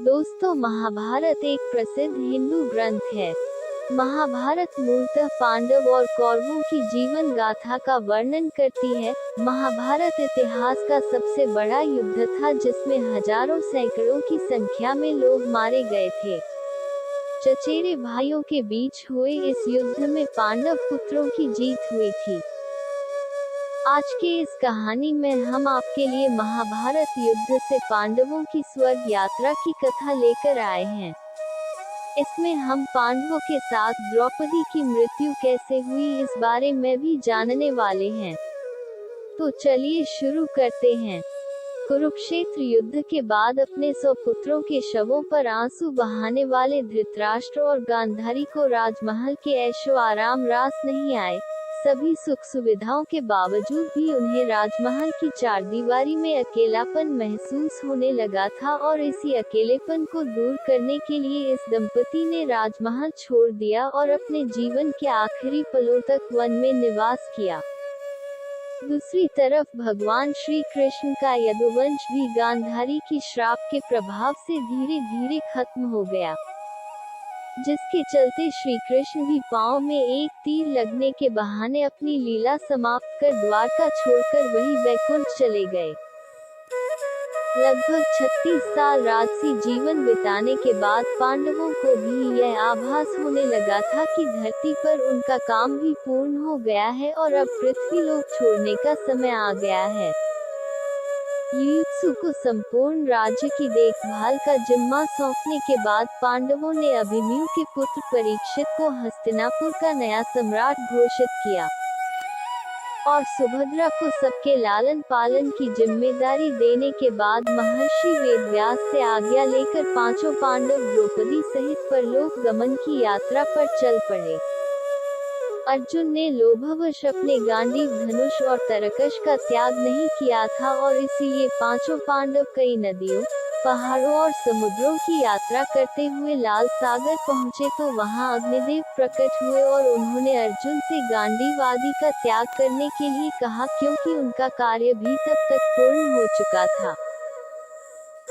दोस्तों, महाभारत एक प्रसिद्ध हिंदू ग्रंथ है। महाभारत मूलतः पांडव और कौरवों की जीवन गाथा का वर्णन करती है। महाभारत इतिहास का सबसे बड़ा युद्ध था जिसमें हजारों सैकड़ों की संख्या में लोग मारे गए थे। चचेरे भाइयों के बीच हुए इस युद्ध में पांडव पुत्रों की जीत हुई थी। आज के इस कहानी में हम आपके लिए महाभारत युद्ध से पांडवों की स्वर्ग यात्रा की कथा लेकर आए हैं। इसमें हम पांडवों के साथ द्रौपदी की मृत्यु कैसे हुई इस बारे में भी जानने वाले हैं। तो चलिए शुरू करते हैं। कुरुक्षेत्र युद्ध के बाद अपने 100 पुत्रों के शवों पर आंसू बहाने वाले धृतराष्ट्र और गांधारी को राजमहल के ऐशो आराम रास नहीं आए। सभी सुख सुविधाओं के बावजूद भी उन्हें राजमहल की चारदीवारी में अकेलापन महसूस होने लगा था और इसी अकेलेपन को दूर करने के लिए इस दंपति ने राजमहल छोड़ दिया और अपने जीवन के आखिरी पलों तक वन में निवास किया। दूसरी तरफ भगवान श्री कृष्ण का यदुवंश भी गांधारी की श्राप के प्रभाव से धीरे धीरे खत्म हो गया, जिसके चलते श्री कृष्ण भी पांव में एक तीर लगने के बहाने अपनी लीला समाप्त कर द्वारका छोड़कर वही वैकुंठ चले गए। लगभग 36 साल राजसी जीवन बिताने के बाद पांडवों को भी यह आभास होने लगा था कि धरती पर उनका काम भी पूर्ण हो गया है और अब पृथ्वी लोक छोड़ने का समय आ गया है। युयुत्सु को संपूर्ण राज्य की देखभाल का जिम्मा सौंपने के बाद पांडवों ने अभिमन्यु के पुत्र परीक्षित को हस्तिनापुर का नया सम्राट घोषित किया और सुभद्रा को सबके लालन पालन की जिम्मेदारी देने के बाद महर्षि वेदव्यास से आज्ञा लेकर पांचों पांडव द्रौपदी सहित परलोक गमन की यात्रा पर चल पड़े। अर्जुन ने लोभवश अपने गांडीव धनुष और तरकश का त्याग नहीं किया था और इसीलिए पांचों पांडव कई नदियों, पहाड़ों और समुद्रों की यात्रा करते हुए लाल सागर पहुँचे तो वहां अग्निदेव प्रकट हुए और उन्होंने अर्जुन से गांडीव आदि का त्याग करने के लिए कहा, क्योंकि उनका कार्य भी तब तक पूर्ण हो चुका था।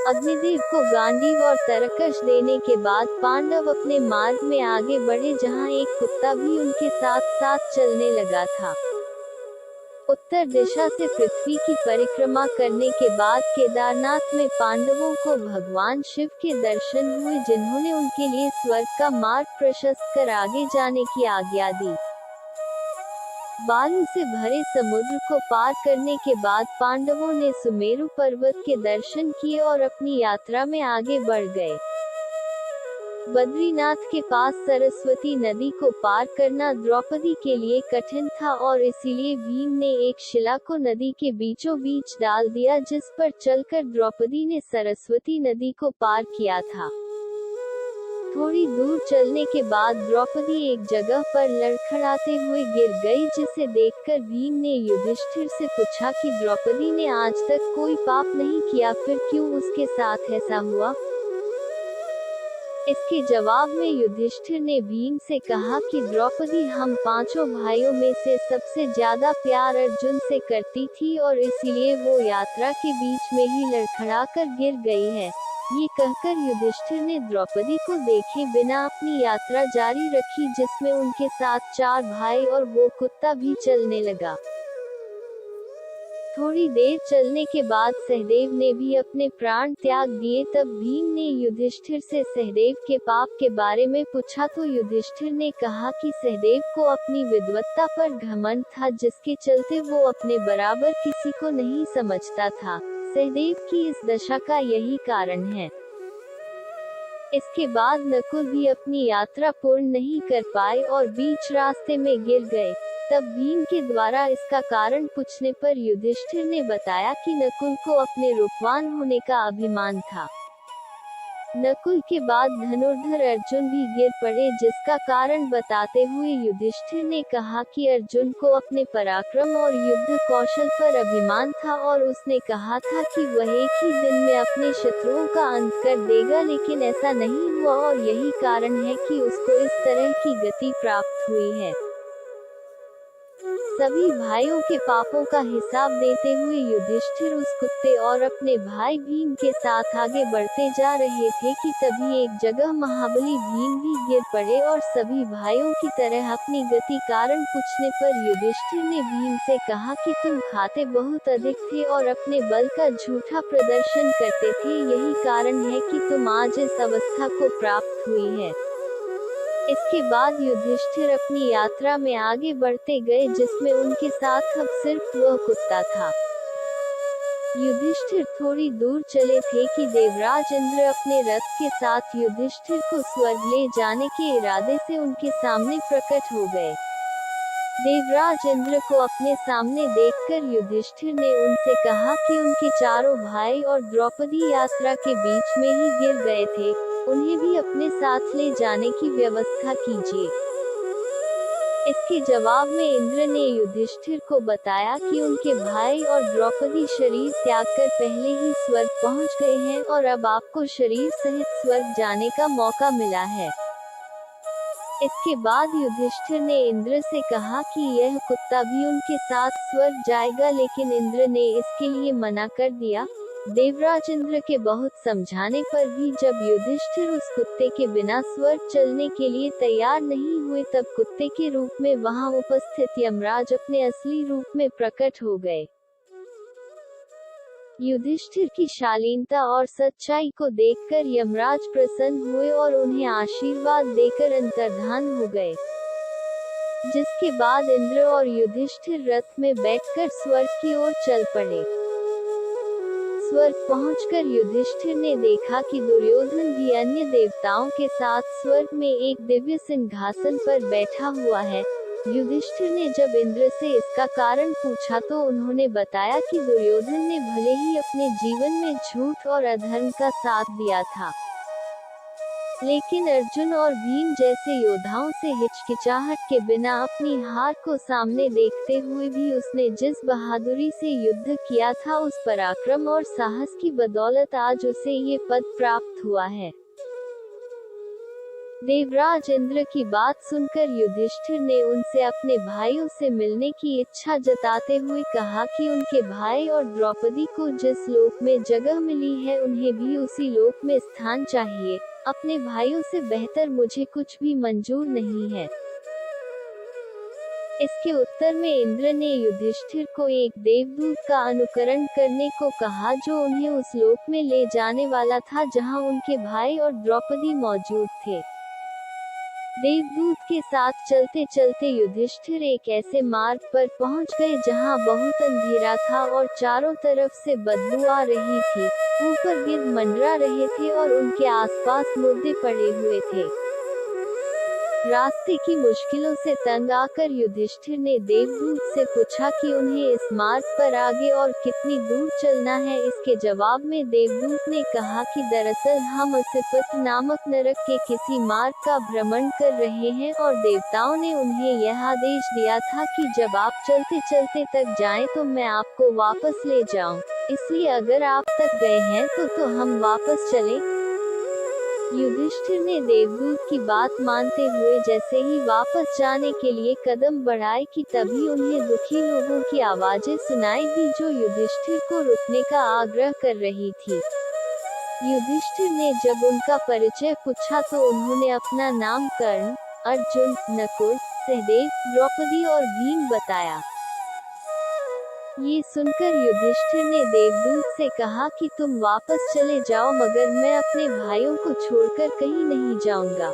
अग्निदेव को गांडीव और तरकश देने के बाद पांडव अपने मार्ग में आगे बढ़े, जहां एक कुत्ता भी उनके साथ साथ चलने लगा था। उत्तर दिशा से पृथ्वी की परिक्रमा करने के बाद केदारनाथ में पांडवों को भगवान शिव के दर्शन हुए, जिन्होंने उनके लिए स्वर्ग का मार्ग प्रशस्त कर आगे जाने की आज्ञा दी। बालू से भरे समुद्र को पार करने के बाद पांडवों ने सुमेरु पर्वत के दर्शन किए और अपनी यात्रा में आगे बढ़ गए। बद्रीनाथ के पास सरस्वती नदी को पार करना द्रौपदी के लिए कठिन था और इसीलिए भीम ने एक शिला को नदी के बीचों बीच डाल दिया, जिस पर चलकर द्रौपदी ने सरस्वती नदी को पार किया था। थोड़ी दूर चलने के बाद द्रौपदी एक जगह पर लड़खड़ाते हुए गिर गई, जिसे देखकर भीम ने युधिष्ठिर से पूछा कि द्रौपदी ने आज तक कोई पाप नहीं किया, फिर क्यों उसके साथ ऐसा हुआ। इसके जवाब में युधिष्ठिर ने भीम से कहा कि द्रौपदी हम पांचों भाइयों में से सबसे ज्यादा प्यार अर्जुन से करती थी और इसीलिए वो यात्रा के बीच में ही लड़खड़ाकर गिर गई है। ये कहकर युधिष्ठिर ने द्रौपदी को देखे बिना अपनी यात्रा जारी रखी, जिसमें उनके साथ 4 भाई और वो कुत्ता भी चलने लगा। थोड़ी देर चलने के बाद सहदेव ने भी अपने प्राण त्याग दिए। तब भीम ने युधिष्ठिर से सहदेव के पाप के बारे में पूछा तो युधिष्ठिर ने कहा कि सहदेव को अपनी विद्वत्ता पर घमंड था, जिसके चलते वो अपने बराबर किसी को नहीं समझता था। सहदेव की इस दशा का यही कारण है। इसके बाद नकुल भी अपनी यात्रा पूर्ण नहीं कर पाए और बीच रास्ते में गिर गए। तब भीम के द्वारा इसका कारण पूछने पर युधिष्ठिर ने बताया कि नकुल को अपने रूपवान होने का अभिमान था। नकुल के बाद धनुर्धर अर्जुन भी गिर पड़े, जिसका कारण बताते हुए युधिष्ठिर ने कहा कि अर्जुन को अपने पराक्रम और युद्ध कौशल पर अभिमान था और उसने कहा था कि वह एक ही दिन में अपने शत्रुओं का अंत कर देगा, लेकिन ऐसा नहीं हुआ और यही कारण है कि उसको इस तरह की गति प्राप्त हुई है। सभी भाइयों के पापों का हिसाब देते हुए युधिष्ठिर उस कुत्ते और अपने भाई भीम के साथ आगे बढ़ते जा रहे थे कि तभी एक जगह महाबली भीम भी गिर पड़े और सभी भाइयों की तरह अपनी गति कारण पूछने पर युधिष्ठिर ने भीम से कहा कि तुम खाते बहुत अधिक थे और अपने बल का झूठा प्रदर्शन करते थे, यही कारण है कि तुम आज इस अवस्था को प्राप्त हुई है। इसके बाद युधिष्ठिर अपनी यात्रा में आगे बढ़ते गए जिसमें उनके साथ अब सिर्फ वह कुत्ता था। युधिष्ठिर थोड़ी दूर चले थे कि देवराज इंद्र अपने रथ के साथ युधिष्ठिर को स्वर्ग ले जाने के इरादे से उनके सामने प्रकट हो गए। देवराज इंद्र को अपने सामने देखकर युधिष्ठिर ने उनसे कहा कि उनके चारों भाई और द्रौपदी यात्रा के बीच में ही गिर गए थे, उन्हें भी अपने साथ ले जाने की व्यवस्था कीजिए। इसके जवाब में इंद्र ने युधिष्ठिर को बताया कि उनके भाई और द्रौपदी शरीर त्याग कर पहले ही स्वर्ग पहुंच गए हैं और अब आपको शरीर सहित स्वर्ग जाने का मौका मिला है। इसके बाद युधिष्ठिर ने इंद्र से कहा कि यह कुत्ता भी उनके साथ स्वर्ग जाएगा, लेकिन इंद्र ने इसके लिए मना कर दिया। देवराज इंद्र के बहुत समझाने पर भी जब युधिष्ठिर उस कुत्ते के बिना स्वर्ग चलने के लिए तैयार नहीं हुए तब कुत्ते के रूप में वहां उपस्थित यमराज अपने असली रूप में प्रकट हो गए। युधिष्ठिर की शालीनता और सच्चाई को देखकर यमराज प्रसन्न हुए और उन्हें आशीर्वाद देकर अंतर्धान हो गए। जिसके बाद इंद्र और युधिष्ठिर रथ में बैठकर स्वर्ग की ओर चल पड़े। स्वर्ग पहुंचकर युधिष्ठिर ने देखा कि दुर्योधन भी अन्य देवताओं के साथ स्वर्ग में एक दिव्य सिंहासन पर बैठा हुआ है। युधिष्ठिर ने जब इंद्र से इसका कारण पूछा तो उन्होंने बताया कि दुर्योधन ने भले ही अपने जीवन में झूठ और अधर्म का साथ दिया था, लेकिन अर्जुन और भीम जैसे योद्धाओं से हिचकिचाहट के बिना अपनी हार को सामने देखते हुए भी उसने जिस बहादुरी से युद्ध किया था, उस पराक्रम और साहस की बदौलत आज उसे ये पद प्राप्त हुआ है। देवराज इंद्र की बात सुनकर युधिष्ठिर ने उनसे अपने भाइयों से मिलने की इच्छा जताते हुए कहा कि उनके भाई और द्रौपदी को जिस लोक में जगह मिली है उन्हें भी उसी लोक में स्थान चाहिए। अपने भाइयों से बेहतर मुझे कुछ भी मंजूर नहीं है। इसके उत्तर में इंद्र ने युधिष्ठिर को एक देवदूत का अनुकरण करने को कहा जो उन्हें उस लोक में ले जाने वाला था जहां उनके भाई और द्रौपदी मौजूद थे। देवदूत के साथ चलते चलते युधिष्ठिर एक ऐसे मार्ग पर पहुंच गए जहां बहुत अंधेरा था और चारों तरफ से बदबू आ रही थी। ऊपर गिद्ध मंडरा रहे थे और उनके आसपास मुर्दे पड़े हुए थे। रास्ते की मुश्किलों से तंग आकर युधिष्ठिर ने देवदूत से पूछा कि उन्हें इस मार्ग पर आगे और कितनी दूर चलना है। इसके जवाब में देवदूत ने कहा कि दरअसल हम असिपत नामक नरक के किसी मार्ग का भ्रमण कर रहे हैं और देवताओं ने उन्हें यह आदेश दिया था कि जब आप चलते चलते तक जाएं तो मैं आपको वापस ले जाऊं। इसलिए अगर आप तक गए हैं तो हम वापस चलें। युधिष्ठिर ने देवदूत की बात मानते हुए जैसे ही वापस जाने के लिए कदम बढ़ाए कि तभी उन्हें दुखी लोगों की आवाजें सुनाई दी जो युधिष्ठिर को रुकने का आग्रह कर रही थी। युधिष्ठिर ने जब उनका परिचय पूछा तो उन्होंने अपना नाम कर्ण, अर्जुन, नकुल, सहदेव, द्रौपदी और भीम बताया। ये सुनकर युधिष्ठिर ने देवदूत से कहा कि तुम वापस चले जाओ मगर मैं अपने भाइयों को छोड़कर कहीं नहीं जाऊंगा।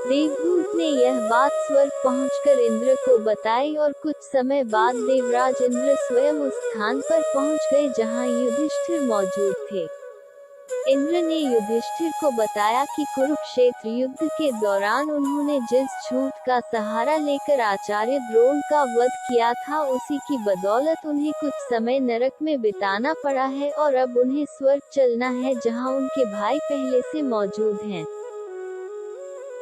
देवदूत ने यह बात स्वर्ग पहुंचकर इंद्र को बताई और कुछ समय बाद देवराज इंद्र स्वयं उस स्थान पर पहुंच गए जहां युधिष्ठिर मौजूद थे। इंद्र ने युधिष्ठिर को बताया कि कुरुक्षेत्र युद्ध के दौरान उन्होंने जिस झूठ का सहारा लेकर आचार्य द्रोण का वध किया था उसी की बदौलत उन्हें कुछ समय नरक में बिताना पड़ा है और अब उन्हें स्वर्ग चलना है जहां उनके भाई पहले से मौजूद हैं।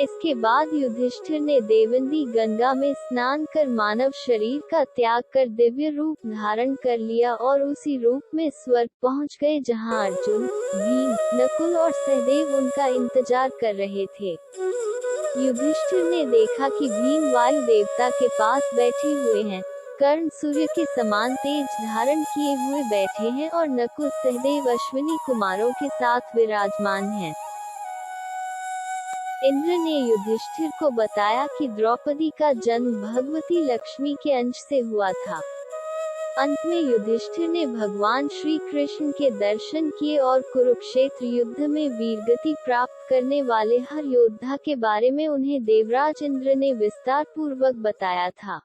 इसके बाद युधिष्ठिर ने देवनदी गंगा में स्नान कर मानव शरीर का त्याग कर दिव्य रूप धारण कर लिया और उसी रूप में स्वर्ग पहुंच गए जहां अर्जुन, भीम, नकुल और सहदेव उनका इंतजार कर रहे थे। युधिष्ठिर ने देखा कि भीम वायु देवता के पास बैठे हुए हैं, कर्ण सूर्य के समान तेज धारण किए हुए बैठे हैं और नकुल सहदेव अश्विनी कुमारों के साथ विराजमान हैं। इंद्र ने युधिष्ठिर को बताया कि द्रौपदी का जन्म भगवती लक्ष्मी के अंश से हुआ था। अंत में युधिष्ठिर ने भगवान श्री कृष्ण के दर्शन किए और कुरुक्षेत्र युद्ध में वीरगति प्राप्त करने वाले हर योद्धा के बारे में उन्हें देवराज इंद्र ने विस्तार पूर्वक बताया था।